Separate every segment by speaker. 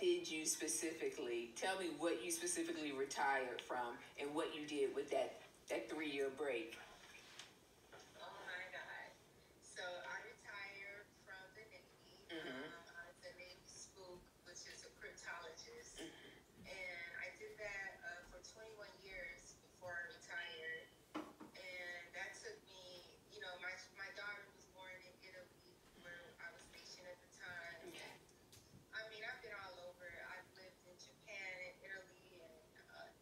Speaker 1: did you specifically, tell me what you specifically retired from and what you did with that 3-year break.
Speaker 2: Oh my God. So I retired from the Navy. I was a Navy spook, which is a cryptologist. And I did that for 21 years before I retired. And that took me, my daughter was born in Italy, where I was stationed at the time.
Speaker 1: Okay.
Speaker 2: I mean, I've been all over. I've lived in Japan and Italy and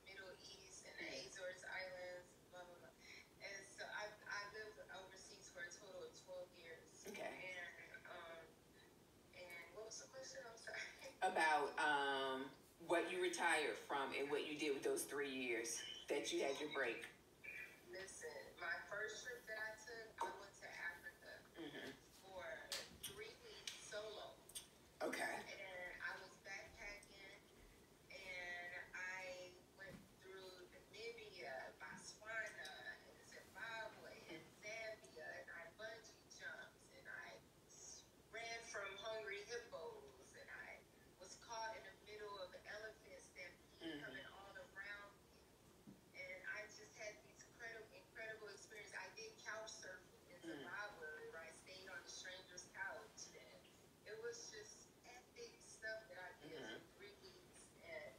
Speaker 2: Middle East and the Azores Islands, blah, blah, blah. And so I lived overseas for a total of 12 years.
Speaker 1: Okay.
Speaker 2: And what was the question? I'm sorry.
Speaker 1: About what you retired from and what you did with those 3 years that you had your break.
Speaker 2: Listen, my first trip that I took, I went to Africa for 3 weeks solo.
Speaker 1: Okay.
Speaker 2: And I was backpacking, and I went through Namibia, Botswana, and Zimbabwe, and Zambia, and I bungee jumped, and I ran from hungry hippos, and I was caught in the middle of the elephant stampede coming all around me. And I just had these incredible experiences. I did couch surfing in Zimbabwe, where I stayed on a stranger's couch, and it was just epic stuff that I did for 3 weeks. And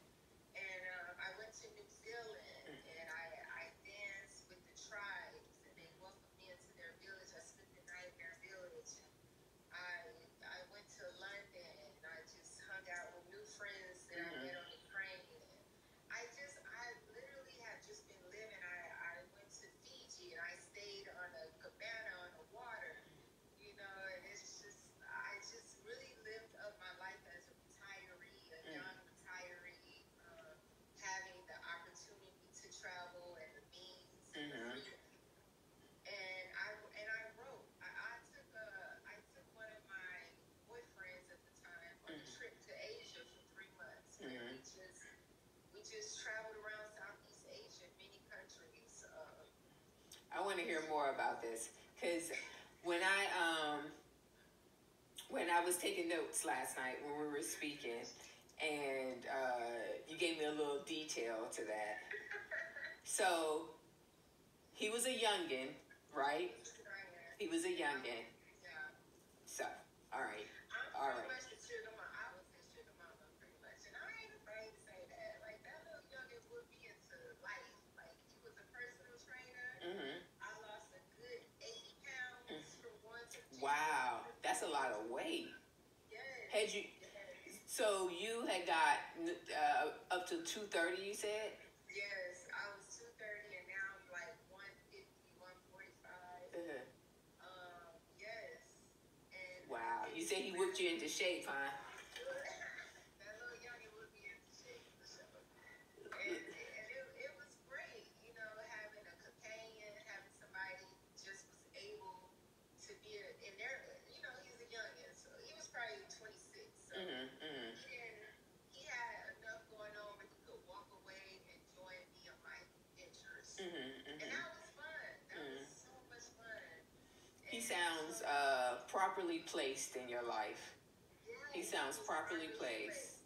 Speaker 2: I went to New Zealand, and I danced with the tribes, and they welcomed me into their village. I spent the night in their village. I went to London, and I just hung out with new friends that I met on the train. I literally have just been living. I went to Fiji, and I stayed on a cabana on the water, and it's just, I just really lived up my life as a retiree, a young retiree, having the opportunity to travel and the means and the freedom. And I wrote. I took one of my boyfriends at the time on a trip to Asia for 3 months. And we just traveled around Southeast Asia, many countries.
Speaker 1: I want to hear more about this because when I was taking notes last night when we were speaking, and you gave me a little detail to that. So he was a youngin', right? He was a youngin'.
Speaker 2: Yeah.
Speaker 1: So, all right.
Speaker 2: I'm pretty much the sugar mama. I was the sugar mama, pretty much. And I ain't afraid to say that. Like, that little youngin' would be into life. Like, he was a personal trainer. I lost a good 80 pounds from 1 to 2.
Speaker 1: Wow, that's a lot of weight.
Speaker 2: Yes.
Speaker 1: Had you? So you had got up to 230, you said?
Speaker 2: Yes, I was 230, and now I'm like 150, 145. Yes. And
Speaker 1: Wow, you said he whipped you into shape, huh?
Speaker 2: that little youngin' would be into shape for sure. And it was great, having a companion, having somebody who just was able to be in there. He's a youngin', so he was probably 26. So he had enough going on where he could walk away and join me on my adventures. And that was fun. That was so much fun.
Speaker 1: He sounds properly placed in your life. He sounds properly placed.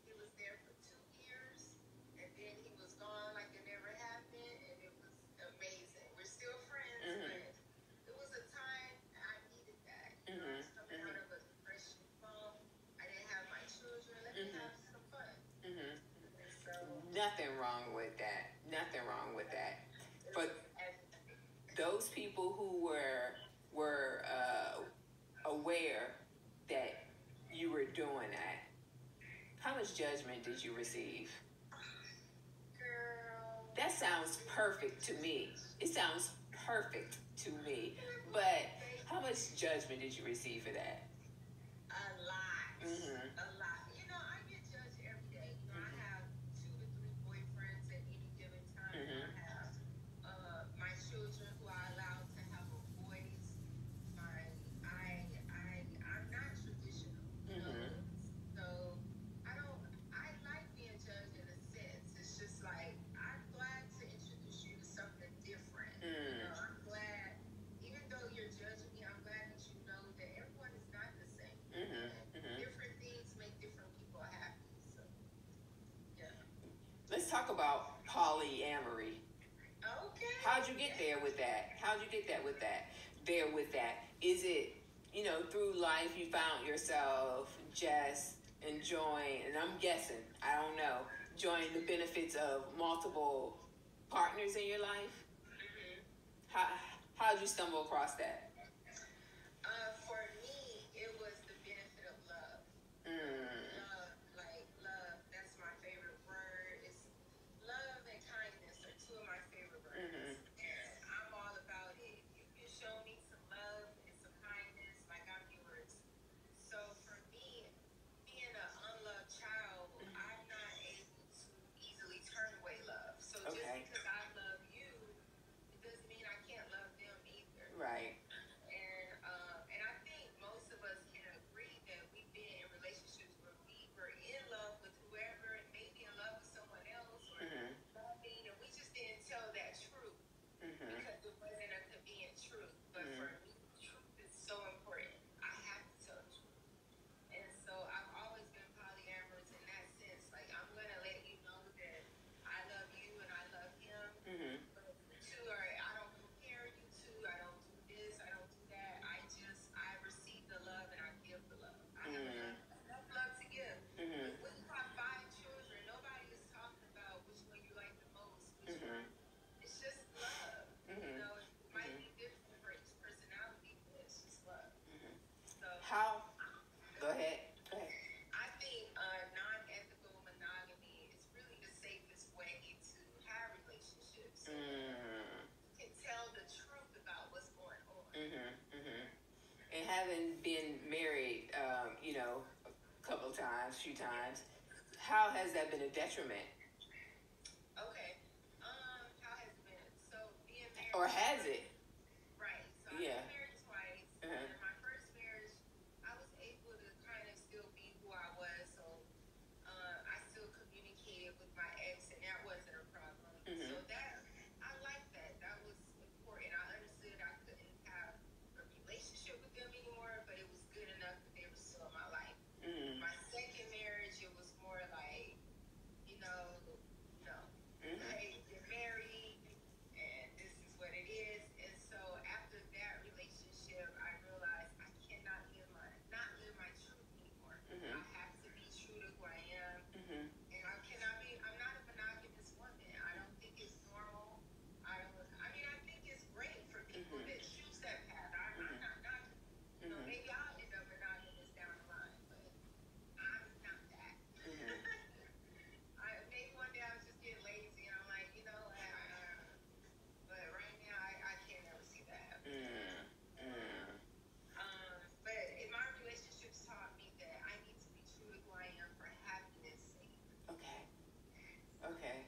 Speaker 2: He was there for 2 years, and then he was gone like it never happened, and it was amazing. We're still friends, but it was a time I needed that. I was coming out of a depression funk. I didn't have my children. Let me have some fun. So,
Speaker 1: Nothing wrong with that. Nothing wrong with that. But those people who were aware that you were doing that, how much judgment did you receive?
Speaker 2: girl.
Speaker 1: That sounds perfect to me. It sounds perfect to me. But how much judgment did you receive for that?
Speaker 2: A lot. A lot. I get judged every day. I have 2 to 3 boyfriends at any given time. I have my children who I allow to have a voice. I'm not traditional. So I like being judged in a sense. It's just like, I'm glad to introduce you to something different. I'm glad, even though you're judging me, I'm glad that you know that everyone is not the same. Different things make different
Speaker 1: talk about polyamory.
Speaker 2: Okay.
Speaker 1: How'd you get there with that? How'd you get that with that? There with that? Is it, through life you found yourself just enjoying, and I'm guessing, I don't know, enjoying the benefits of multiple partners in your life?
Speaker 2: Mm-hmm.
Speaker 1: How'd you stumble across that?
Speaker 2: For me, it was the benefit of love. Love, like love. That's my favorite word. It's love and kindness are two of my favorite words. And I'm all about it. If you show me some love and some kindness, like I'm yours. So for me, being an unloved child, I'm not able to easily turn away love. So just
Speaker 1: Okay.
Speaker 2: because I love you, it doesn't mean I can't love them either.
Speaker 1: Right.
Speaker 2: And I think most of us can agree that we've been in relationships where we were in love with whoever and maybe in love with someone else or loving, and we just didn't tell that truth because it wasn't a convenient truth. But for me, truth is so important. I have to tell the truth. And so I've always been polyamorous in that sense. Like, I'm going to let you know that I love you and I love him. But you two are, I don't compare you two. I don't do this. I don't do that. I receive the love and I give the love. I have enough love to give. When you have 5 children, nobody is talking about which one you like the most. Which one. It's just love. It might be different for each personality, but it's just love. So
Speaker 1: How? Go ahead.
Speaker 2: I think non-ethical monogamy is really the safest way to have relationships. You can tell the truth about what's going on.
Speaker 1: And having been married, a few times, how has that been a detriment?
Speaker 2: Okay. How has it been? So being married.
Speaker 1: Or has it?
Speaker 2: Right. So I've been married twice. And in my first marriage, I was able to kind of still be who I was. So I still communicated with my ex, and that wasn't a problem. So that, I like that. That was important. I understood I couldn't have a relationship with them anymore, but it was good enough that they were still in my life. My second marriage, it was more like, no. Hey, you're married, and this is what it is. And so after that relationship, I realized I cannot not live my truth anymore. I have to be true to who I am. And I'm not a monogamous woman. I don't think it's normal. I think it's great for people that choose that path. I'm not, maybe I'll end up monogamous down the line, but I'm not that. Maybe one day I'll just get lazy and I'm like, but right now I can't ever see that happen. But in my relationships taught me that I need to be true to who I am for happiness' sake.
Speaker 1: Okay.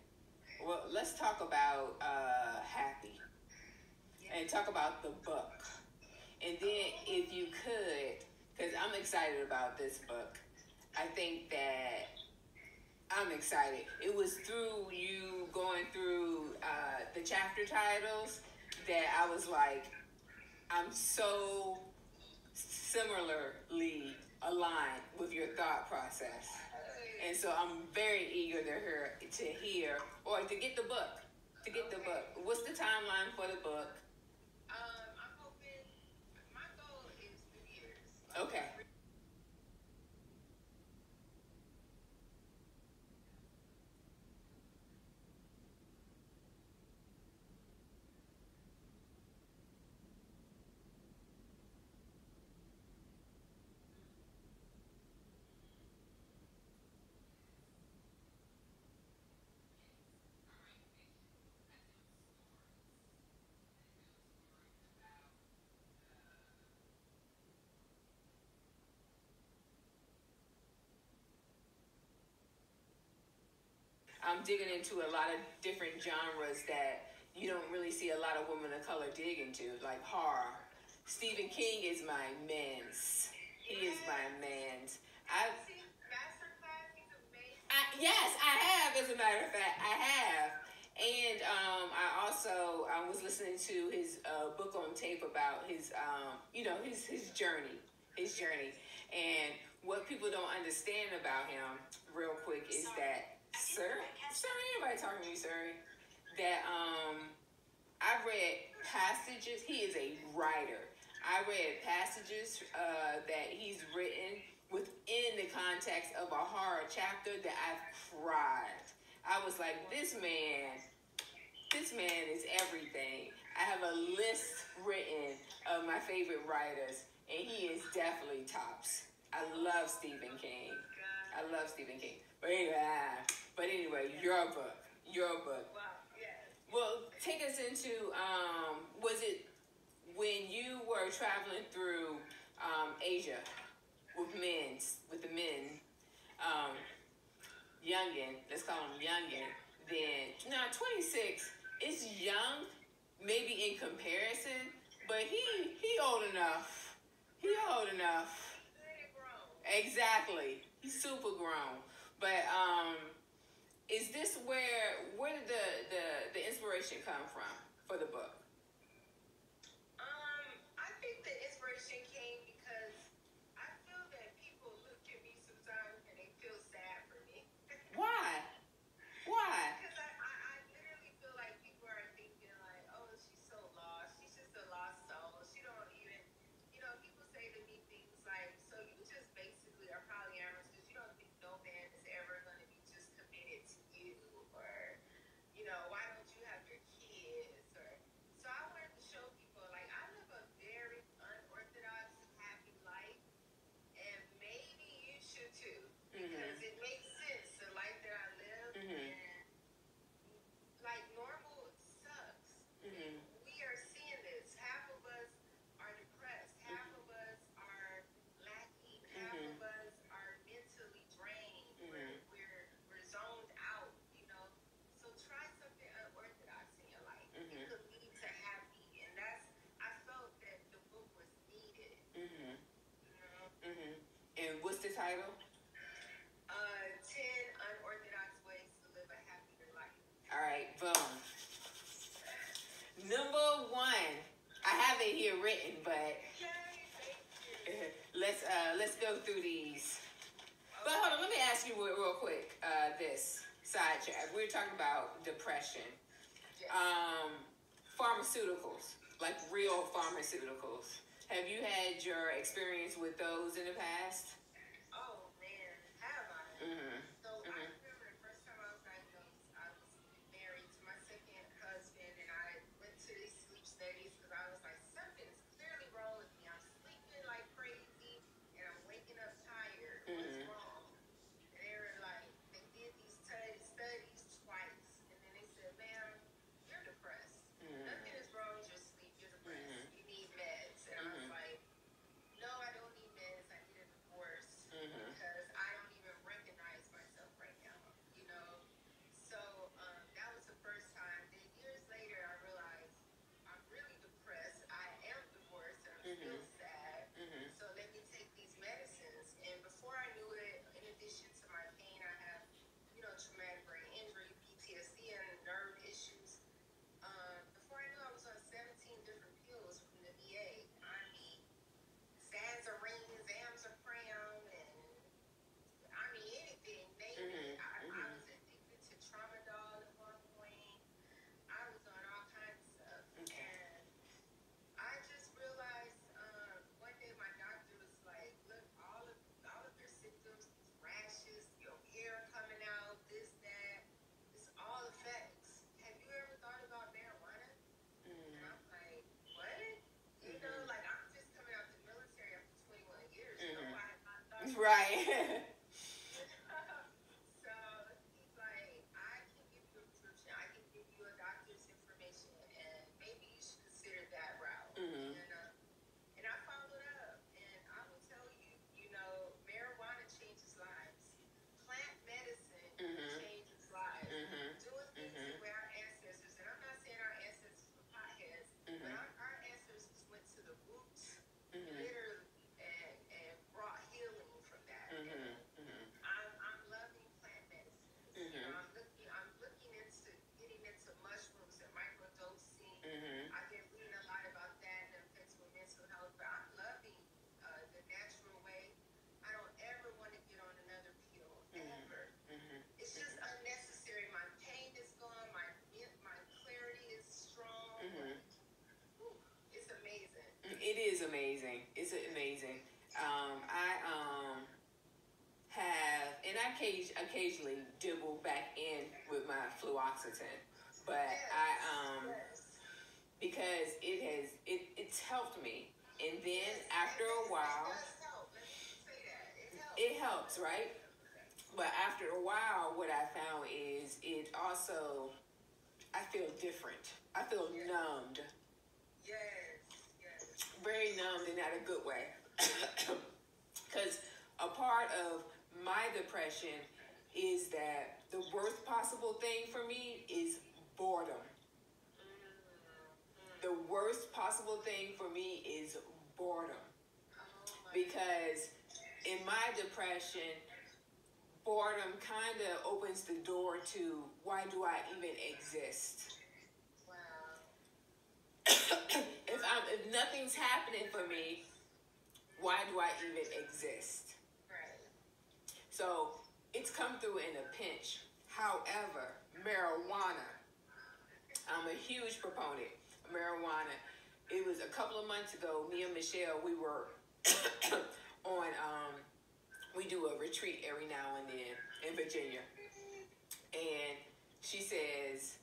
Speaker 1: Well, let's talk about Happy. And talk about the book. And then if you could, because I'm excited about this book. I think that I'm excited. It was through you going through the chapter titles that I was like, I'm so similarly aligned with your thought process. And so I'm very eager to hear or to get the book. What's the timeline for the book?
Speaker 2: I'm hoping, my goal is 2 years.
Speaker 1: Okay. I'm digging into a lot of different genres that you don't really see a lot of women of color dig into, like horror. Stephen King is my man's. He is my man's.
Speaker 2: Masterclass is amazing.
Speaker 1: Yes, I have. As a matter of fact, I have. And I was listening to his book on tape about his journey. And what people don't understand about him, real quick, is that Sir, anybody talking to you, sir? That I read passages. He is a writer. I read passages that he's written within the context of a horror chapter that I've cried. I was like, this man is everything. I have a list written of my favorite writers, and he is definitely tops. I love Stephen King. But anyway, your book. Well, take us into, was it when you were traveling through Asia with the men, youngin, let's call him youngin, then, now 26 is young, maybe in comparison, but he old enough. Exactly. He's super grown. But is this where did the inspiration come from for the book?
Speaker 2: I think the inspiration came because I feel that people look at me sometimes and they feel sad for me.
Speaker 1: Why?
Speaker 2: Because I literally feel like people are thinking like, oh, she's so lost. She's just a lost soul. She don't even, people say to me things like, so you just basically are polyamorous because you don't think no man is ever going to be just committed to you, or, why don't you have your kids? Or so I wanted to show people like I live a very unorthodox, happy life, and maybe you should too, because it makes sense the life that I live. And like normal sucks. We are seeing this. Half of us are depressed. Half of us are lacking. Half of us are mentally drained. We're zoned out. So try something unorthodox in your life. It could lead to happy, and I felt that the book was needed.
Speaker 1: And what's the title?
Speaker 2: 10 unorthodox ways to live a happier life.
Speaker 1: All right, boom. Number 1, I have it here written, but let's go through these. But hold on, let me ask you real quick. This sidetrack. We're talking about depression. Pharmaceuticals, like real pharmaceuticals. Have you had your experience with those in the past?
Speaker 2: Oh man, have I? So I remember the first time I was diagnosed, I was married to my second husband, and I went to these sleep studies because I was like, something's clearly wrong with me. I'm sleeping like crazy, and I'm waking up tired. What's wrong? And they were like, they did these studies twice, and then they said, ma'am, you're depressed. Nothing is wrong with your sleep. You're depressed. You need meds. And I was like, no, I don't need meds. I need a divorce because I don't even recognize
Speaker 1: It is amazing. It's amazing. I have, and I occasionally dibble back in with my fluoxetine, but
Speaker 2: Yes.
Speaker 1: because it's helped me, and then
Speaker 2: Yes.
Speaker 1: after a
Speaker 2: It
Speaker 1: while,
Speaker 2: does help. Let me say that. It helps.
Speaker 1: it helps, right? But after a while, what I found is it also, I feel different. I feel numbed,
Speaker 2: Yes. Yes.
Speaker 1: very numbed, and not a good way. Because a part of my depression is that the worst possible thing for me is boredom. The worst possible thing for me is boredom.
Speaker 2: Oh my
Speaker 1: Because in my depression, boredom kind of opens the door to why do I even exist?
Speaker 2: wow.
Speaker 1: If nothing's happening for me, why do I even exist?
Speaker 2: Right.
Speaker 1: So it's come through in a pinch. However, marijuana, I'm a huge proponent of marijuana. It was a couple of months ago, me and Michelle, we were on, we do a retreat every now and then in Virginia. And she says,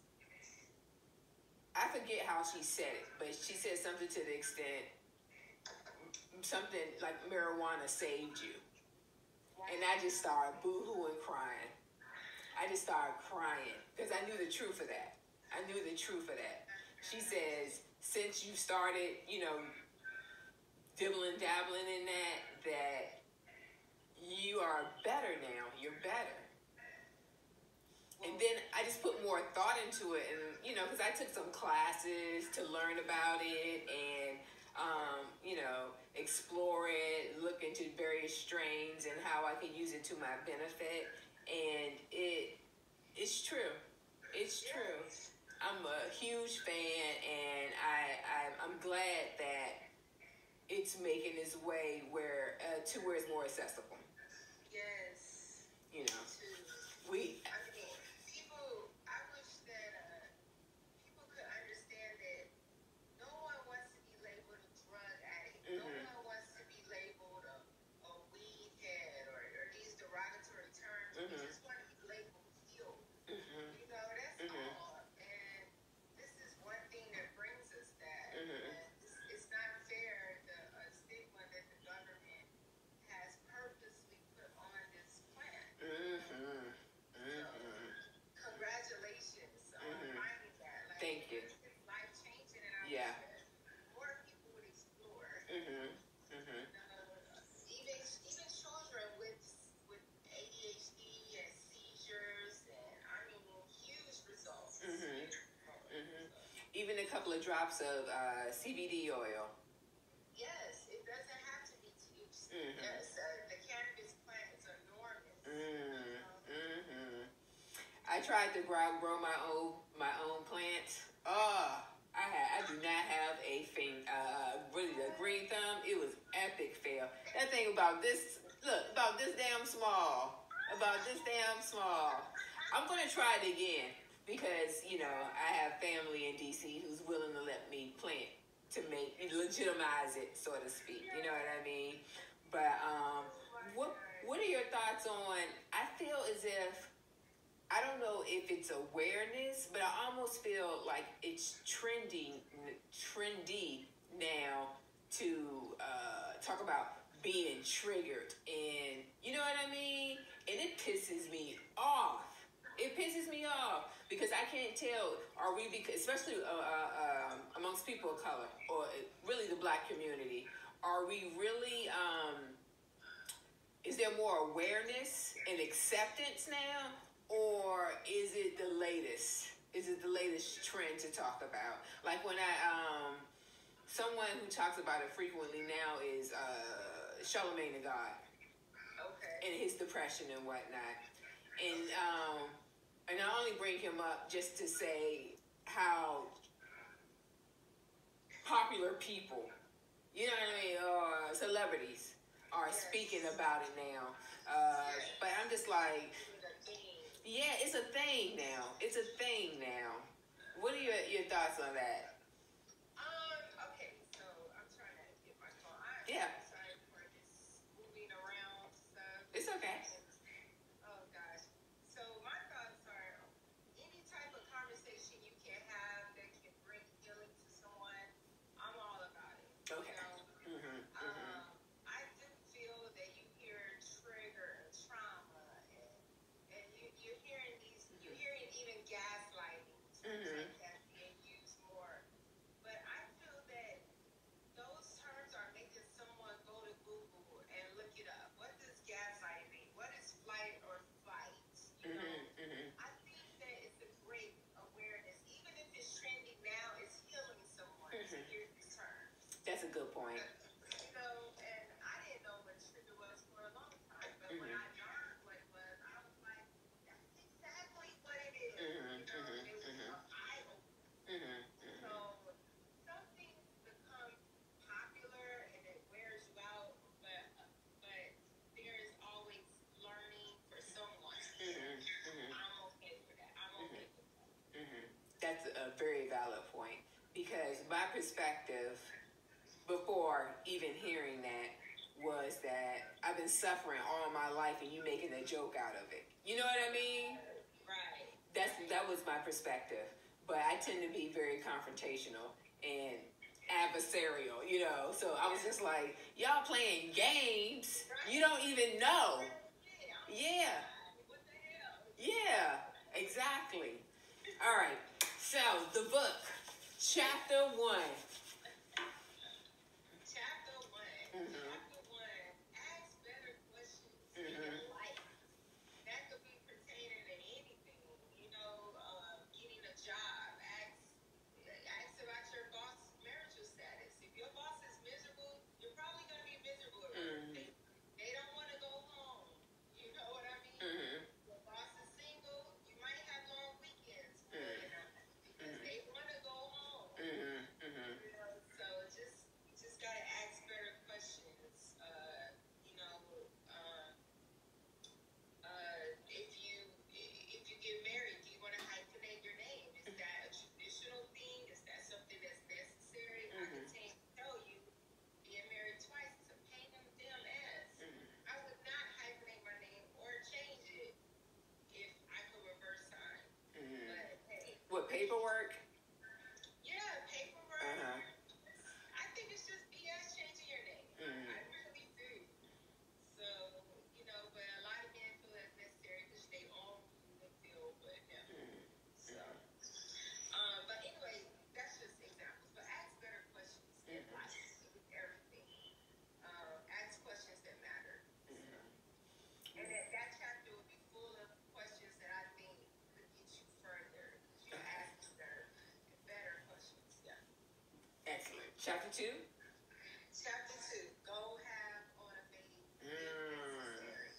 Speaker 1: I forget how she said it, but she said something to the extent, something like marijuana saved you. And I just started boo-hooing crying. I just started crying because I knew the truth of that. I knew the truth of that. She says, since you started, dibbling, dabbling in that you are better now. You're better. And then I just put more thought into it, and because I took some classes to learn about it and explore it, look into various strains and how I can use it to my benefit. And it's true. It's true. I'm a huge fan, and I'm glad that it's making its way to where it's more accessible.
Speaker 2: Yes.
Speaker 1: You know,
Speaker 2: Too.
Speaker 1: we.
Speaker 2: I mean, people. I wish that people could understand that no one wants to be labeled a drug addict. No
Speaker 1: Mhm.
Speaker 2: one wants to be labeled a weed head or these derogatory terms. We
Speaker 1: Mhm.
Speaker 2: just want to be labeled healed.
Speaker 1: Mhm.
Speaker 2: That's
Speaker 1: Mhm.
Speaker 2: all. And this is one thing that brings us that.
Speaker 1: Mhm.
Speaker 2: And it's not fair, the stigma that the government has purposely put on this plant.
Speaker 1: Mhm.
Speaker 2: So,
Speaker 1: Mhm.
Speaker 2: congratulations on
Speaker 1: Mhm.
Speaker 2: finding that. Like,
Speaker 1: Thank you.
Speaker 2: it's life changing, and I
Speaker 1: Yeah.
Speaker 2: wish that more people would explore.
Speaker 1: Mhm. Mhm.
Speaker 2: Even children with ADHD and seizures, and I mean huge results.
Speaker 1: Mhm. Mhm.
Speaker 2: So,
Speaker 1: Even a couple of drops of CBD oil.
Speaker 2: yes, it doesn't have to be THC.
Speaker 1: Mhm.
Speaker 2: Yes, the cannabis plant is enormous.
Speaker 1: Mhm. I tried to grow my own plants. Oh, I do not have a thing. Really, the green thumb. It was epic fail. That thing about this. Look, about this damn small. About this damn small. I'm gonna try it again because I have family in DC who's willing to let me plant to legitimize it, so to speak. You know what I mean? But what are your thoughts on? I feel as if I don't know if it's awareness, but I almost feel like it's trendy now to talk about being triggered, and you know what I mean. And it pisses me off. It pisses me off because I can't tell. Are we, because especially amongst people of color, or really the Black community, are we really? Is there more awareness and acceptance now, or is it the latest? Is it the latest trend to talk about? Like when someone who talks about it frequently now is Charlemagne the God
Speaker 2: Okay.
Speaker 1: and his depression and whatnot. And I only bring him up just to say how popular people, you know what I mean, or celebrities are
Speaker 2: Yes.
Speaker 1: speaking about it now. But I'm just like, yeah, it's a thing now. It's a thing now. What are your thoughts on that?
Speaker 2: Okay, so I'm trying to
Speaker 1: perspective before even hearing that was that I've been suffering all my life and you making a joke out of it. You know what I mean?
Speaker 2: Right.
Speaker 1: That was my perspective. But I tend to be very confrontational and adversarial, you know. So I was just like, y'all playing games. You don't even know. Yeah.
Speaker 2: What the hell?
Speaker 1: Yeah, exactly. All right. So the book, chapter 1.
Speaker 2: Chapter 1.
Speaker 1: Mhm.
Speaker 2: Chapter 1. Ask better questions in
Speaker 1: Mhm.
Speaker 2: your life. That could be pertaining to anything. You know, getting a job. Ask about your boss's marital status. If your boss is miserable, you're probably going to be miserable at work.
Speaker 1: Mhm.
Speaker 2: They don't want to go home. You know what I mean?
Speaker 1: Mhm.
Speaker 2: Your boss is single, you might have long weekends, because they want to go home.
Speaker 1: Mhm. Mhm.
Speaker 2: You know, so you just gotta ask better questions. You know, if you get married, do you want to hyphenate your name? Is that a traditional thing? Is that something that's necessary? I can tell you, being married twice is a pain in the damn ass. I would not hyphenate my name or change it if I could reverse sign. But hey,
Speaker 1: What, paperwork?
Speaker 2: yeah, paperwork.
Speaker 1: Uh-huh.
Speaker 2: I think it's just BS changing your name. I really do. So, you know, but a lot of men feel that's necessary because they own the field, but no. So, but anyway, that's just examples. But ask better questions in life, with everything. Ask questions that matter. And that chapter will be full of questions that I think could get you further. You ask better questions. Yeah.
Speaker 1: Excellent. Chapter 2?
Speaker 2: Chapter 2. Go have on a baby. Necessary.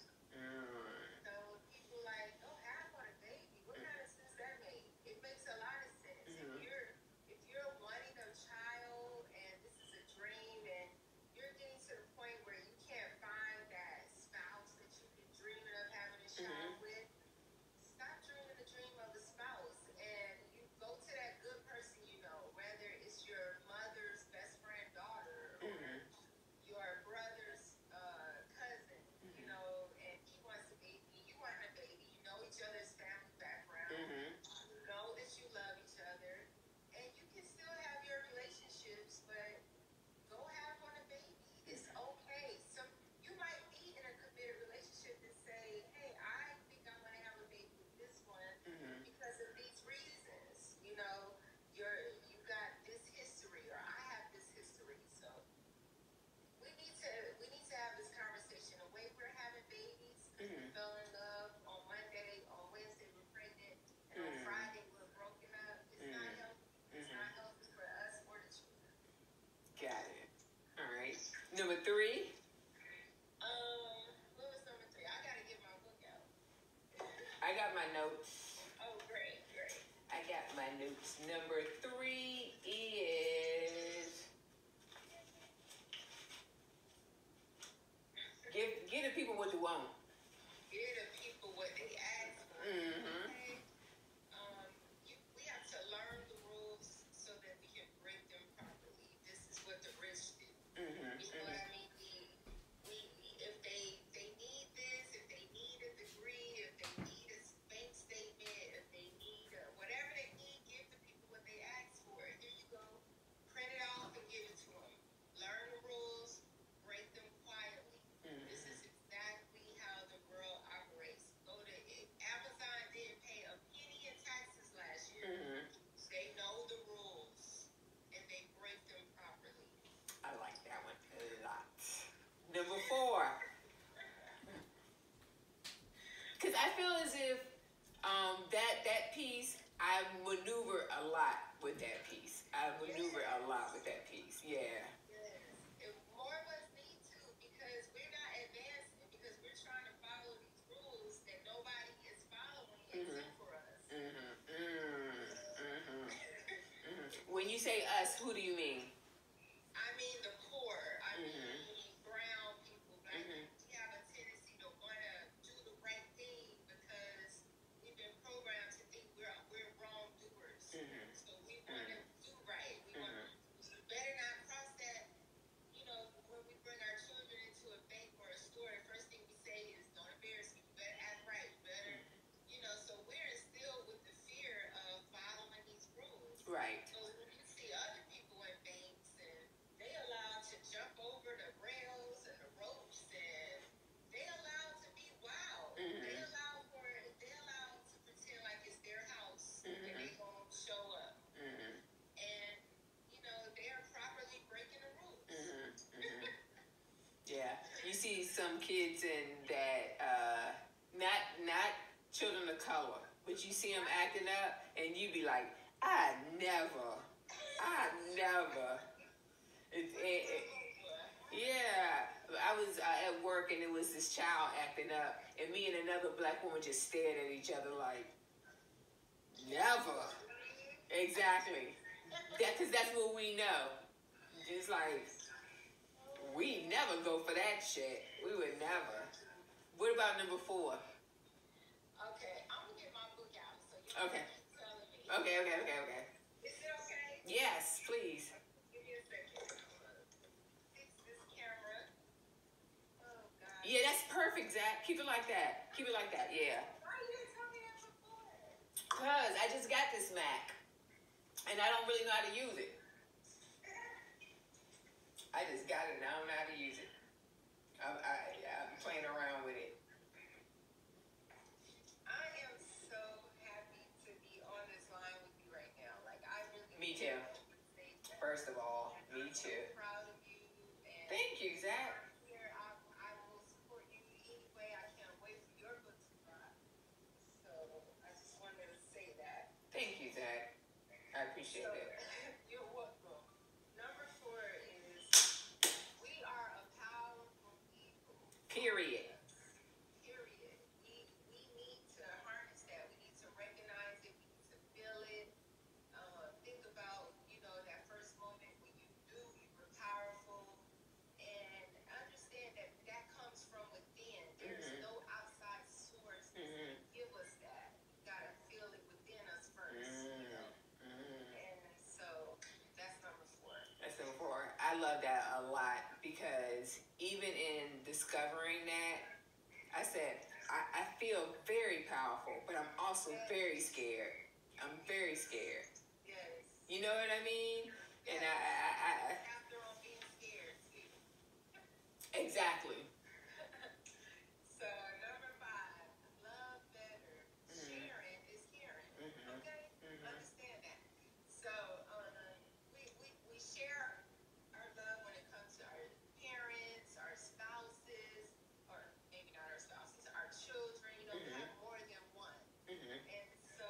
Speaker 2: So people like, go have on a baby. What kind of sense that makes? It makes a lot of sense. If you're wanting a child and this is a dream and you're getting to the point where you can't find that spouse that you've been dreaming of having a child with, stop dreaming the dream of a spouse and you go to that good person you know, whether it's your mother's best friend daughter or your brother's cousin, you know, and he wants a baby, you want a baby, you know each other's family background, you know that you love each other, and you can still have your relationships, but go have on a baby. It's okay. You might be in a committed relationship and say, hey, I think I want to have a baby with this one because of these reasons. You know, you got this history or I have this history. So we need to have this conversation. The way we're having babies, we fell in love on Monday, on Wednesday we're pregnant, and on Friday we're broken up. It's not healthy. It's not healthy for us or the children.
Speaker 1: Got it. All right. Number 3?
Speaker 2: What was number 3? I gotta get my book out.
Speaker 1: I got my notes.
Speaker 2: Oh, great.
Speaker 1: I got my notes. Number 3 is give the people what they want.
Speaker 2: Give the people what they ask for. Okay? We have to learn the rules so that we can break them properly. This is what the rich do. You know what I mean? If they need this, if they need a degree, if they need a bank statement, if they need whatever they need, give the people what they ask for. Here you go. Print it off and give it to them. Learn the rules, break them quietly. This is exactly how the world operates. Go to Amazon didn't pay a penny in taxes last year. They know the rules and they break them properly.
Speaker 1: I like that one a lot. Number 4. Because I feel as if that piece, I maneuver a lot with that piece. Yeah.
Speaker 2: Yes. And more of us need to because we're not advancing because we're trying to follow these rules that nobody is following except for us.
Speaker 1: When you say us, who do you mean?
Speaker 2: I mean the poor. I mean brown people, black people. We have a tendency to want to do the right thing because we've been programmed to think we're wrongdoers. So we want to do right. We want to
Speaker 1: some kids in that, not children of color, but you see them acting up, and you be like, I never. Yeah, I was at work and it was this child acting up, and me and another black woman just stared at each other like, never. Exactly. Because that's what we know. It's like, we never go for that shit. We would never. What about number 4?
Speaker 2: Okay, I'm gonna get my book out so you
Speaker 1: Okay.
Speaker 2: keep telling me.
Speaker 1: Okay.
Speaker 2: Is it okay?
Speaker 1: Yes, please.
Speaker 2: Give me a second. Fix this camera. Oh God.
Speaker 1: Yeah, that's perfect, Zach. Keep it like that. Yeah.
Speaker 2: Why you didn't tell me that before?
Speaker 1: Because I just got this Mac, and I don't really know how to use it. I just got it, and I don't know how to use it. I'm playing around with it.
Speaker 2: I am so happy to be on this line with you right now. Like I really.
Speaker 1: Me too. First of all, me too.
Speaker 2: I'm so proud of you. And
Speaker 1: Thank you, Zach.
Speaker 2: here, I will support you any way. I can't wait for your book to drop. So I just wanted to say that.
Speaker 1: Thank you, Zach. I appreciate it.
Speaker 2: You're welcome. Number 4 is we are a powerful people.
Speaker 1: Period.
Speaker 2: Period. We need to harness that. We need to recognize it. We need to feel it. Think about, that first moment when you knew you were powerful, and understand that that comes from within. There's no outside source to give us that. We gotta feel it within us first. And so that's number 4.
Speaker 1: That's number 4. I love that a lot because even in discovering that, I said, I feel very powerful, but I'm also very scared. I'm very scared.
Speaker 2: Yes.
Speaker 1: You know what I mean? And I
Speaker 2: After all being scared too.
Speaker 1: exactly.
Speaker 2: So number 5, love better. Sharing is caring. Okay? Understand that. So we share our love when it comes to our parents, our spouses, or maybe not our spouses, our children. We have more than one. And so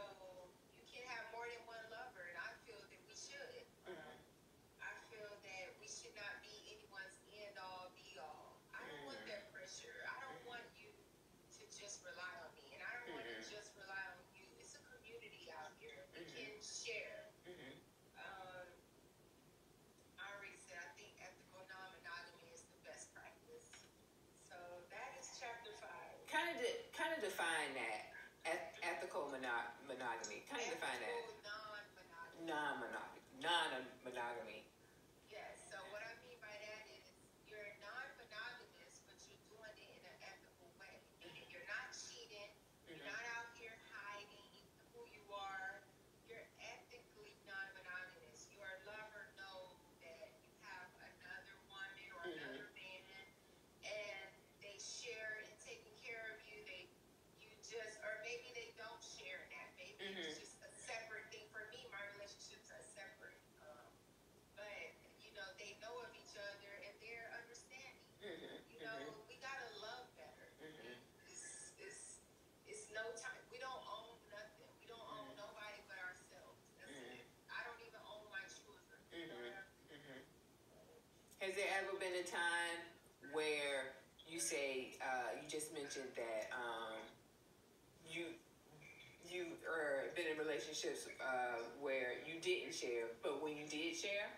Speaker 2: you can have more than one lover, and I feel that we should. I feel that we should not be anyone's end all be all. I don't want that pressure. I don't want you to just rely on me, and I don't want to just rely on you. It's a community out here. We can share. I already said I think ethical non-monogamy is the best practice. So that is chapter 5.
Speaker 1: Kind of define that. Ethical monogamy. Kind of define that.
Speaker 2: Non-monogamy.
Speaker 1: Non-monogamy.
Speaker 2: Yes. So what I mean by that is you're non-monogamous, but you're doing it in an ethical way. Meaning you're not cheating. You're not out here hiding who you are. You're ethically non-monogamous. Your lover knows that you have another woman or another man, and they share in taking care of you. Or maybe they don't share in that. Maybe it's just a separate thing. For me, my relationships are separate. But, they know of each other and they're understanding. We gotta love better. It's no time. We don't own nothing. We don't own nobody but ourselves. That's it. I don't even own my children.
Speaker 1: Has there ever been a time where you say, you just mentioned that you been in relationships where you didn't share, but when you did share?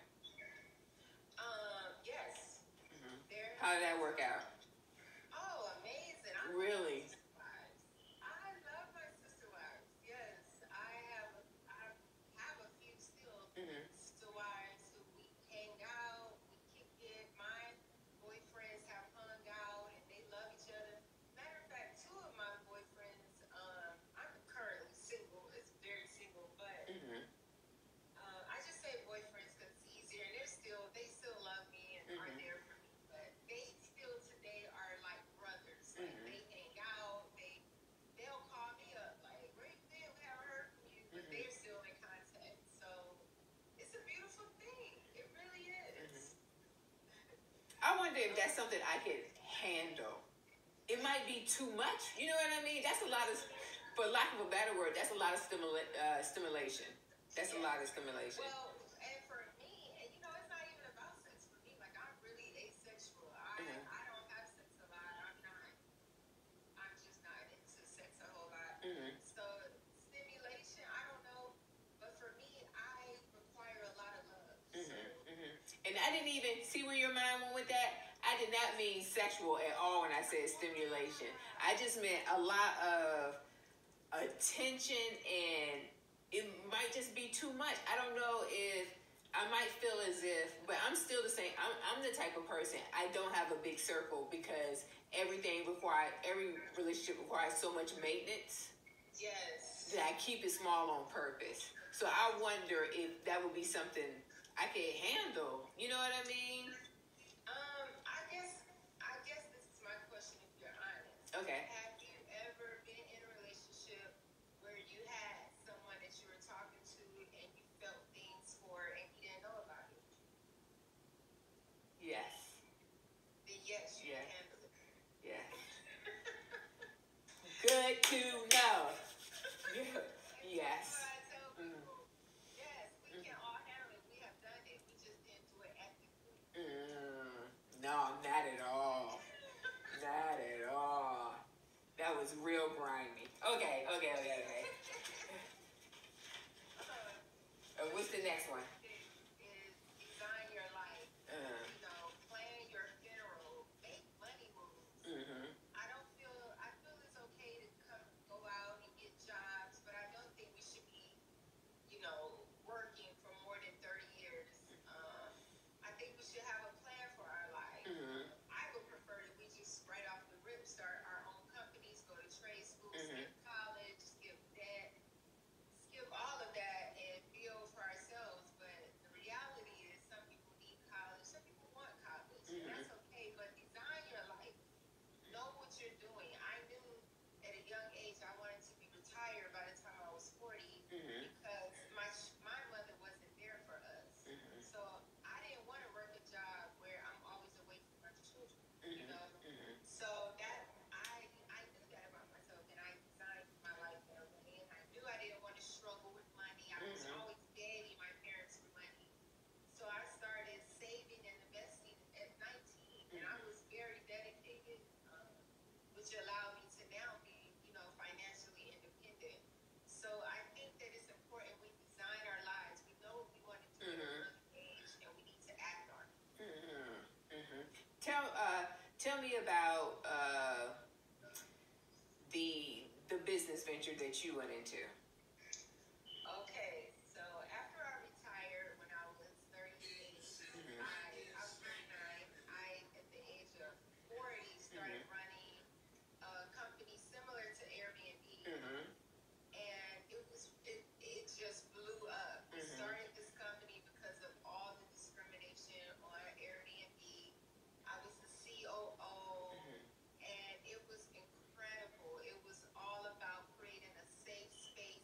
Speaker 2: Yes.
Speaker 1: How did that work out?
Speaker 2: Oh, amazing.
Speaker 1: Really?
Speaker 2: I love my sister wives. Yes. I have a few still. Sister wives who we hang out, we kick it. My boyfriends have hung out and they love each other. Matter of fact, 2 of my boyfriends, I'm currently single. It's very single, but I just say boyfriends because it's easier, and they still love me and are there for me. But they still today are like brothers. Like they hang out. They'll call me up like, where you been? We haven't heard from you, but they're still in contact. So it's a beautiful thing. It really is.
Speaker 1: I wonder if that's something I could handle. It might be too much. You know what I mean? That's a lot of, for lack of a better word, that's a lot of stimulation. That's a lot of stimulation.
Speaker 2: Well, and for me, and you know, it's not even about sex for me. Like I'm really asexual. I don't have sex a lot. I'm just not into sex a whole lot.
Speaker 1: Mm-hmm.
Speaker 2: So stimulation, I don't know, but for me, I require a lot of love.
Speaker 1: And I didn't even see where your mind went with that. I did not mean sexual at all when I said stimulation. I just meant a lot of attention, and it might just be too much. I don't know if I might feel as if, but I'm still the same. I'm the type of person, I don't have a big circle because every relationship requires so much maintenance.
Speaker 2: Yes.
Speaker 1: That I keep it small on purpose. So I wonder if that would be something I could handle. You know what I mean?
Speaker 2: I guess this is my question if you're honest.
Speaker 1: Okay.
Speaker 2: Have you ever been in a relationship where you had someone that you were talking to and you felt things for and you didn't know about it?
Speaker 1: Yes.
Speaker 2: Then yes, you can handle it.
Speaker 1: Yes. Good to know. Yes.
Speaker 2: That's what I tell people. Yes, we can all handle it. We have done it. We just didn't do it ethically.
Speaker 1: No, not at all. Not at all. That was real grimy. Okay. What's the next one?
Speaker 2: Is design your life. You know, plan your funeral, make money moves. I feel it's okay to go out and get jobs, but I don't think we should be, you know, working for more than 30 years. I think we should have a plan for our life. I would prefer that we just right off the rip start our own companies, go to trade school, skip college, skip debt, skip all of that and build for ourselves. But the reality is some people need college, some people want college, and that's okay. But design your life. Know what you're doing. I knew at a young age I wanted to be retired by the time I was 40 because my mother wasn't there for us. So I didn't want to work a job where I'm always away from my children. You know. So that I knew that about myself, and I designed my life that way. And I knew I didn't want to struggle with money. I was always begging my parents for money. So I started saving and investing at 19, and I was very dedicated, which allowed me to now be, you know, financially independent. So I think that it's important we design our lives. We know what we want to do at an early age, and we need to act on it.
Speaker 1: Tell me about the business venture that you went into.
Speaker 2: Okay, so after I retired when I was 38, I was 39. At the age of 40, started running a company similar to Airbnb, and it just blew up. We started this company because of all the discrimination on Airbnb. I was the COO, and it was incredible. It was all about creating a safe space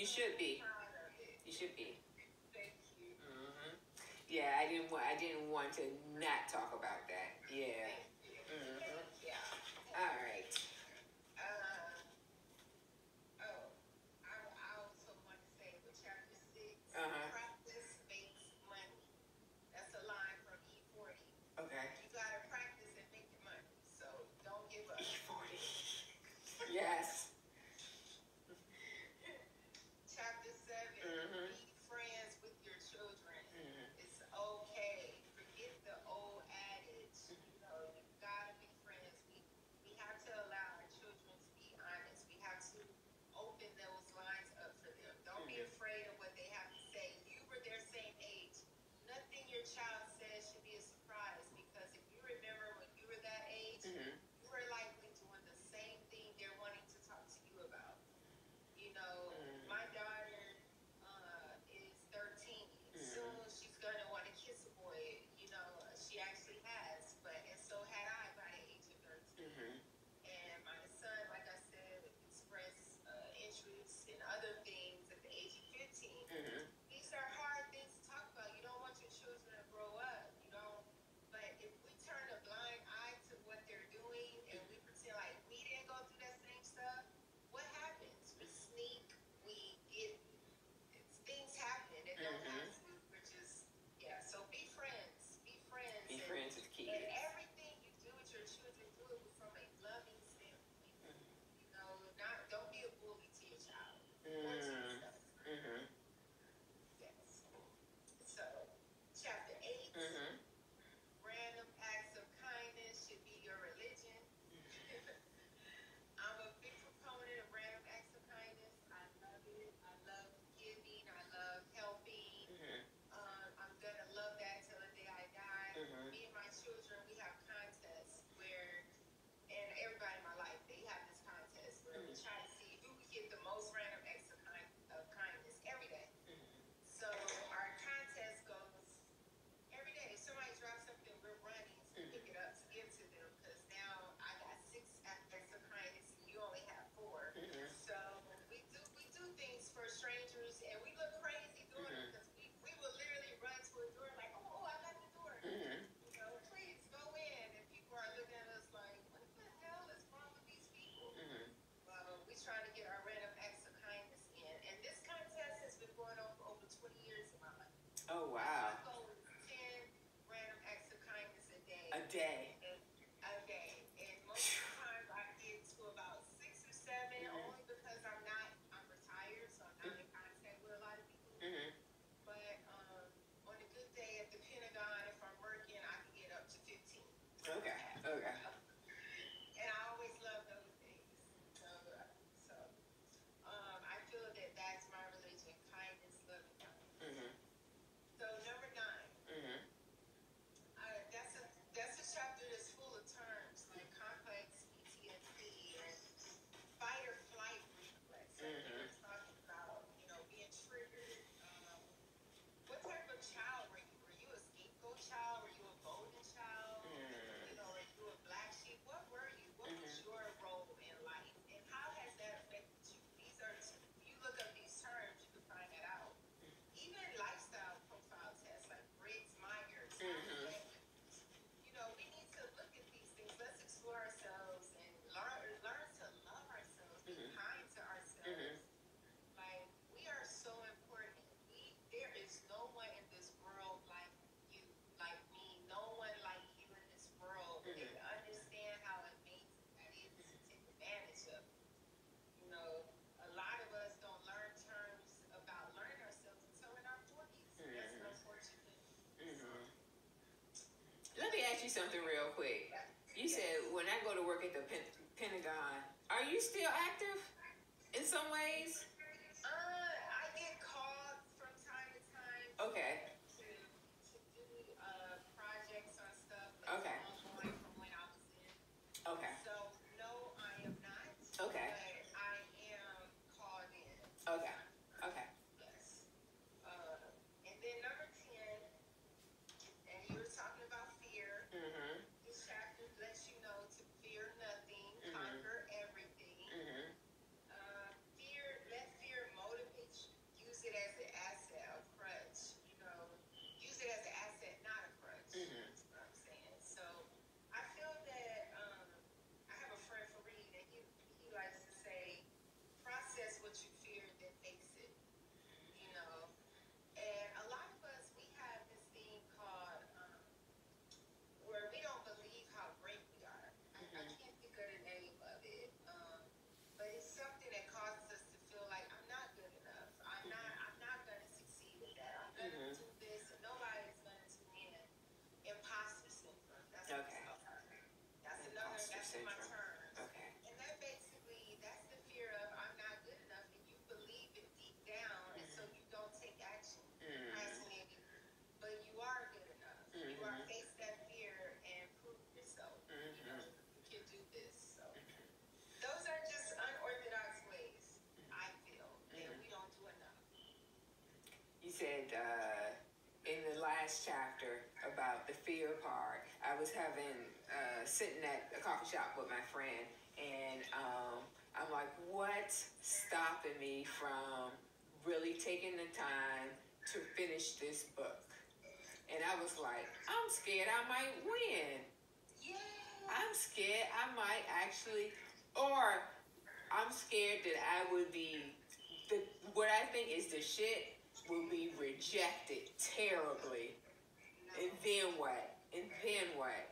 Speaker 1: should be.
Speaker 2: Proud of it.
Speaker 1: You should be.
Speaker 2: Thank you.
Speaker 1: Yeah, I didn't want to not talk about that. Yeah.
Speaker 2: Thank you. Thank you.
Speaker 1: All right.
Speaker 2: I also want to say with chapter 6,
Speaker 1: Uh-huh.
Speaker 2: practice makes money. That's a line from E40.
Speaker 1: Okay.
Speaker 2: You gotta practice and make your money. So don't give up.
Speaker 1: E40. Yes.
Speaker 2: Chapter 7,
Speaker 1: Mhm.
Speaker 2: be friends with your children.
Speaker 1: Mhm.
Speaker 2: It's okay. Forget the old adage. You know, you gotta be friends. We have to allow our children to be honest. We have to open those lines up for them. Don't be afraid of what they have to say. You were their same age. Nothing your child says should be a surprise, because if you remember when you were that age,
Speaker 1: Mhm.
Speaker 2: you were likely doing the same thing they're wanting to talk to you about. You know, my daughter is 13. Soon she's going to want to kiss a boy. You know, she actually has, and so had I by the age of 13.
Speaker 1: Mhm.
Speaker 2: And my son, like I said, expressed interest in other things at the age of 15.
Speaker 1: Mhm.
Speaker 2: These are hard things to talk about. You don't want your children to grow up. You don't. But if we turn a blind eye to what they're doing and we pretend like we didn't go through that same stuff, what happens? We sneak. We get things happen that don't have to. We're just So be friends. Be friends.
Speaker 1: Be friends with kids.
Speaker 2: And everything you do with your children, do it from a loving standpoint. You know, don't be a bully to your child or to yourself. Yes. So, chapter 8. Random acts of kindness should be your religion. I'm a big proponent of random acts of kindness. I love it. I love giving. I love helping. I'm gonna love that till the day I die. Me and my children, we have contests and everybody in my life, they have this contest where we try to see who can get the most random acts of kindness every day. So our contest goes every day. If somebody drops something, we're running to pick it up to give to them, because now I got 6 acts of kindness and you only have 4. So we do things for strangers, and we look crazy doing it, because we will literally run to a door like, oh, I got the door. You know, please go in. And people are looking at us like, what the hell is wrong with these people? We try to get our random acts of kindness in. And this contest has been going on for over 20 years in my life.
Speaker 1: Oh, wow.
Speaker 2: My goal is 10 random acts of kindness a day.
Speaker 1: A day.
Speaker 2: And most of the times I get to about 6 or 7, only because I'm retired, so I'm not in contact with a lot of people. But on a good day at the Pentagon, if I'm working, I can get up to 15.
Speaker 1: Okay.
Speaker 2: And I always love those days. So I feel that that's my religion: kindness, love, and kindness. So number 9. That's a chapter that's full of terms like complex PTSD and fight or flight reflex. It's talking about, being triggered. What type of child were you? Were you a scapegoat child? Were you a golden child? Were you a black sheep? What were you? What was your role in life? And how has that affected you? You look up these terms, you can find that out. Even lifestyle profile tests like Briggs-Myers. We need to look at these things. Let's explore ourselves and learn to love ourselves, be kind to ourselves. Like, we are so important. There is no one in this world like you, like me. No one like you in this world. They understand how amazing that is to take advantage of. A lot of us don't learn terms about learning ourselves until in our 40s. That's unfortunate.
Speaker 1: Let me ask you something real quick. You said when I go to work at the Pentagon, are you still active in some ways?
Speaker 2: I get called from time to time.
Speaker 1: Okay.
Speaker 2: To do projects on stuff.
Speaker 1: Okay.
Speaker 2: Ongoing from when I was in.
Speaker 1: Okay.
Speaker 2: So no, I am not.
Speaker 1: Okay.
Speaker 2: But I am called in.
Speaker 1: Okay.
Speaker 2: Yes. And then number 10, and you were talking about fear. This chapter lets you know to fear nothing, conquer everything. Fear lets my
Speaker 1: syndrome.
Speaker 2: terms.
Speaker 1: Okay.
Speaker 2: And that basically, that's the fear of I'm not good enough, and you believe it deep down, and so you don't take action. Fascinating. But you are good enough. You are face that fear and prove yourself. You know, you can do this. So those are just unorthodox ways, I feel, that we don't do enough.
Speaker 1: You said in the last chapter about the fear part, I was sitting at a coffee shop with my friend, and I'm like, what's stopping me from really taking the time to finish this book? And I was like, I'm scared I might win.
Speaker 2: Yeah.
Speaker 1: I'm scared I might actually, or I'm scared that I would be, what I think is the shit will be rejected terribly. And then what? And then what?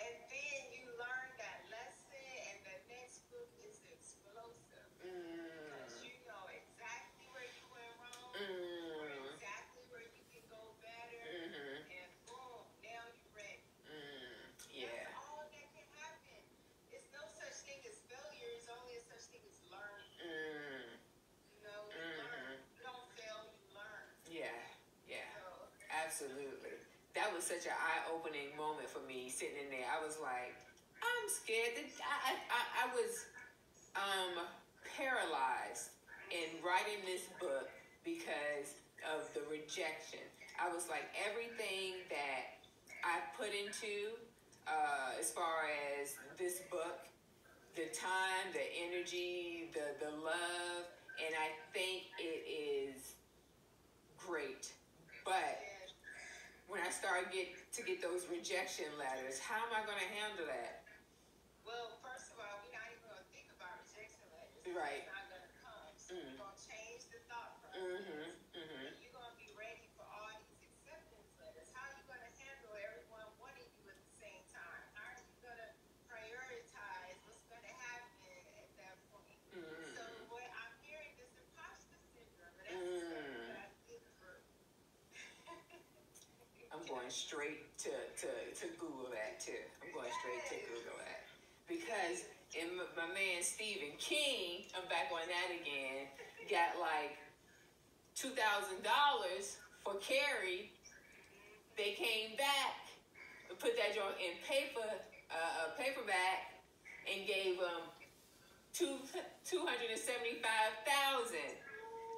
Speaker 2: And then you learn that lesson, and the next book is explosive. Because you know exactly where you went wrong, or exactly where you can go better, and boom, now you're ready.
Speaker 1: Yeah.
Speaker 2: That's all that can happen. It's no such thing as failure, it's only a such thing as learning. You know, you learn. You don't fail, you learn.
Speaker 1: Yeah.
Speaker 2: So,
Speaker 1: Absolutely. That was such an eye-opening moment for me sitting in there. I was like, I'm scared that I was paralyzed in writing this book because of the rejection. I was like, everything that I put into as far as this book, the time, the energy, the love, and I think it is great. But when I start to get those rejection letters, how am I going to handle that?
Speaker 2: well, first of all, we're not even going to think about rejection letters.
Speaker 1: Right.
Speaker 2: It's not going to come. So we're going to change the thought process. And you're going to be ready for all these acceptance letters. How are you going to handle everyone wanting you at the same time? How are you going to prioritize what's going to happen at that point? So what I'm hearing is imposter syndrome. And that's the stuff that I've been through.
Speaker 1: I'm going straight to Google that too. I'm going straight to Google that. Because my man Stephen King, I'm back on that again, got like $2,000 for Carrie. They came back and put that joint in paperback and gave him $275,000.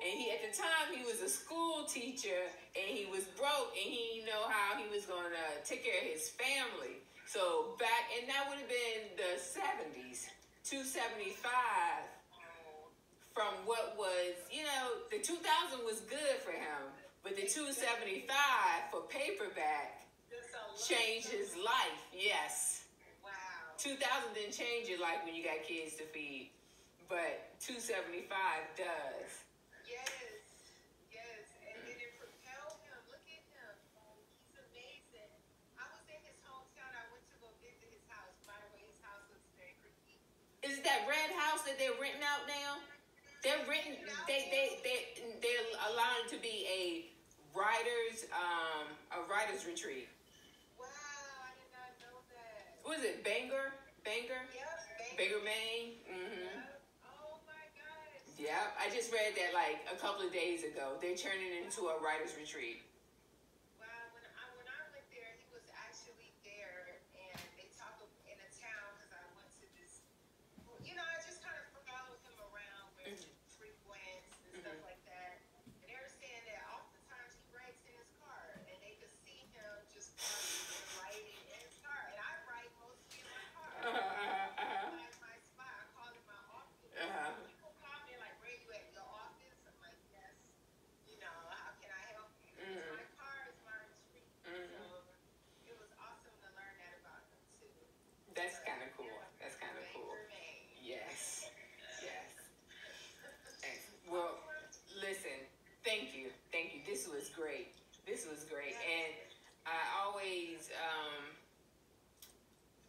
Speaker 1: And at the time, he was a school teacher, and he was broke, and he didn't know how he was going to take care of his family. So and that would have been the 70s, 275 from what was, the 2000 was good for him, but the 275 for paperback changed his life. Yes.
Speaker 2: Wow.
Speaker 1: 2000 didn't change your life when you got kids to feed, but 275 does.
Speaker 2: Yes, and then it propelled him. Look at him. He's amazing. I was in his hometown. I went to go visit his house. By the way, his house looks very creepy.
Speaker 1: Is it that red house that they're renting out now? They're renting. They're allowing it to be a writers retreat.
Speaker 2: Wow, I did not know that.
Speaker 1: What is it? Bangor?
Speaker 2: Yep.
Speaker 1: Bangor, Maine.
Speaker 2: Yep. Oh my gosh.
Speaker 1: Yeah, I just read that like a couple of days ago. They're turning it into a writers retreat.
Speaker 2: Wow, when I went there, he was actually there, and they talked in a town because I went to this. I just kind of followed him around where he frequents and stuff like that. And they were saying that oftentimes he writes in his car, and they could see him just writing in his car. And I write mostly in my car. My spot. I call it my office. People call me like, "Where you at? Your office?" I'm like, "Yes." How can I help you? My car is my retreat. So it was awesome to learn that about him too.
Speaker 1: That's kind of cool. That's kind of cool. Yes. Well, listen. Thank you. This was great. And I always,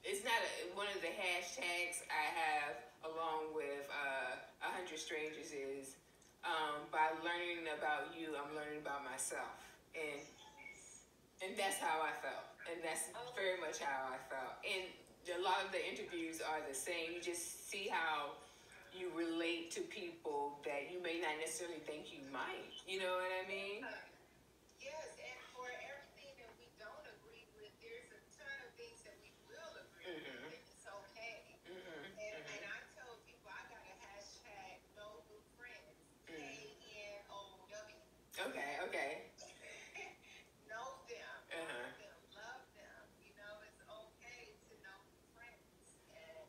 Speaker 1: it's not one of the hashtags I have along with 100 Strangers is by learning about you, I'm learning about myself. And that's how I felt. And that's very much how I felt. And a lot of the interviews are the same. You just see how you relate to people that you may not necessarily think you might. You know what I mean?
Speaker 2: Yes, and for everything that we don't agree with, there's a ton of things that we will agree
Speaker 1: Mm-hmm.
Speaker 2: with, and it's okay.
Speaker 1: Mm-hmm.
Speaker 2: And I tell people I got a hashtag no new friends, KNOW.
Speaker 1: Okay, okay.
Speaker 2: Know them,
Speaker 1: Uh-huh.
Speaker 2: love them, love them. You know, it's okay to know new friends. And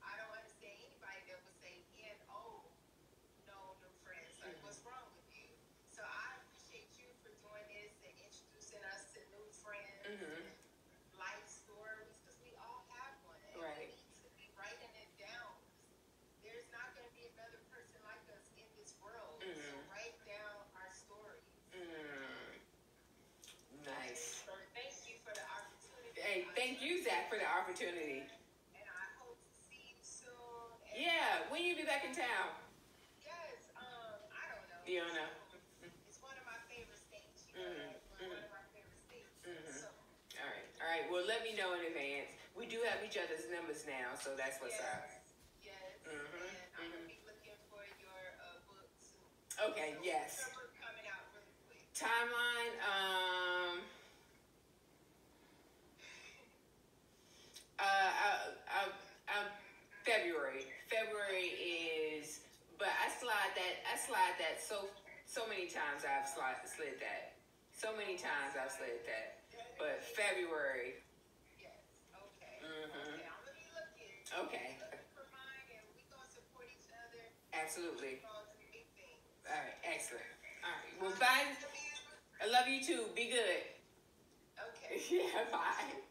Speaker 2: I don't understand anybody that would say NO, no new friends. Like, what's wrong with you? So I appreciate you for doing this and introducing us to new friends,
Speaker 1: Mm-hmm.
Speaker 2: life stories, because we all have one. And
Speaker 1: Right.
Speaker 2: we need to be writing it down. There's not going to be another person like us in this world. So
Speaker 1: Mm-hmm.
Speaker 2: write down our stories.
Speaker 1: Nice.
Speaker 2: So thank you for the opportunity.
Speaker 1: Hey, thank you, Zach, for the opportunity.
Speaker 2: And I hope to see you soon. And
Speaker 1: Yeah, when you be back in town?
Speaker 2: yes, I don't know.
Speaker 1: You don't know.
Speaker 2: It's one of my favorite states. You know,
Speaker 1: Mhm.
Speaker 2: one of my favorite states.
Speaker 1: Mhm.
Speaker 2: So
Speaker 1: All right. Well, let me know in advance. We do have each other's numbers now, so that's what's up.
Speaker 2: yes,
Speaker 1: Mhm.
Speaker 2: and I'm gonna
Speaker 1: Mhm.
Speaker 2: be looking for your book soon.
Speaker 1: Okay.
Speaker 2: So
Speaker 1: Yes.
Speaker 2: your book coming out really quick.
Speaker 1: Timeline. February. February is, but I slide that so many times slid that. So many times I've slid that. But February.
Speaker 2: Yes. Okay.
Speaker 1: Mhm.
Speaker 2: Okay. I'm gonna be looking.
Speaker 1: Okay.
Speaker 2: Looking for mine, and we gonna support each other.
Speaker 1: Absolutely.
Speaker 2: We're gonna do big things.
Speaker 1: All right. Excellent. All right. Well, bye.
Speaker 2: Love you.
Speaker 1: I love you too. Be good.
Speaker 2: Okay.
Speaker 1: Yeah. Bye.